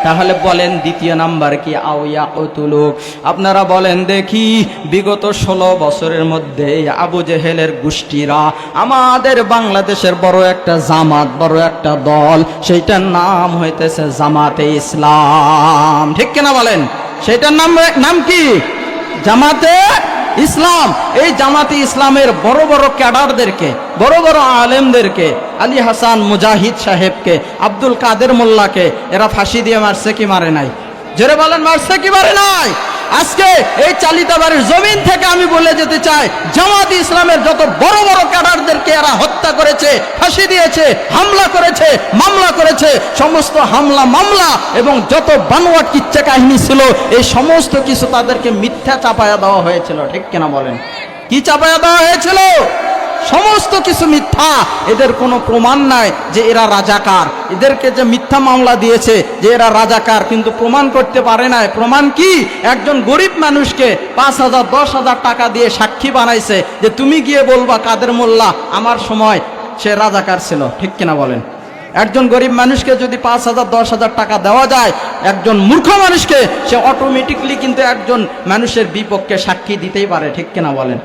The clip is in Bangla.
তাহলে বলেন দ্বিতীয় নাম্বার কি? আও ইয়াকতুলুক। আপনারা বলেন দেখি, বিগত 16 বছরের মধ্যে আবু জেহেলের গোষ্ঠীরা আমাদের বাংলাদেশের বড় একটা জামাত, বড় একটা দল, সেইটার নাম হইতেছে জামাতে ইসলাম। ঠিক কিনা বলেন? সেইটার নাম কি? জামাতে ইসলাম। এই জামাতে ইসলামের বড় বড় ক্যাডারদেরকে, বড় বড় আলেমদেরকে, আলী হাসান মুজাহিদ সাহেবকে, আব্দুল কাদের মোল্লাকে এরা ফাঁসি দিয়ে মারছে কি মারে নাই? জোরে বলেন, মারছে কি মারে নাই? আজকে এই চালিতাবাড়ির জমিন থেকে আমি বলে যেতে চাই, জামাতে ইসলামের যত বড় বড় ক্যাডারদেরকে এরা হত্যা করেছে, ফাঁসি দিয়েছে, হামলা করেছে, মামলা করেছে, সমস্ত হামলা মামলা এবং যত বানোয়াট কিচ্ছা কাহিনী ছিল, এই সমস্ত কিছু তাদেরকে মিথ্যা চাপায়া দেওয়া হয়েছিল। ঠিক কিনা বলেন? কি চাপায়া দেওয়া হয়েছিল? সমস্ত কিছু মিথ্যা। এদের কোনো প্রমাণ নাই যে এরা রাজাকার। এদেরকে যে মিথ্যা মামলা দিয়েছে যে এরা রাজাকার, কিন্তু প্রমাণ করতে পারে নাই। প্রমাণ কি? একজন গরিব মানুষকে 5,000 10,000 টাকা দিয়ে সাক্ষী বানাইছে যে তুমি গিয়ে বলবা কাদের মোল্লা আমার সময় সে রাজাকার ছিল। ঠিক কিনা বলেন? একজন গরিব মানুষকে যদি 5,000 10,000 টাকা দেওয়া যায়, একজন মূর্খ মানুষকে সে অটোমেটিকলি কিন্তু একজন মানুষের বিপক্ষে সাক্ষী দিতেই পারে। ঠিক কিনা বলেন?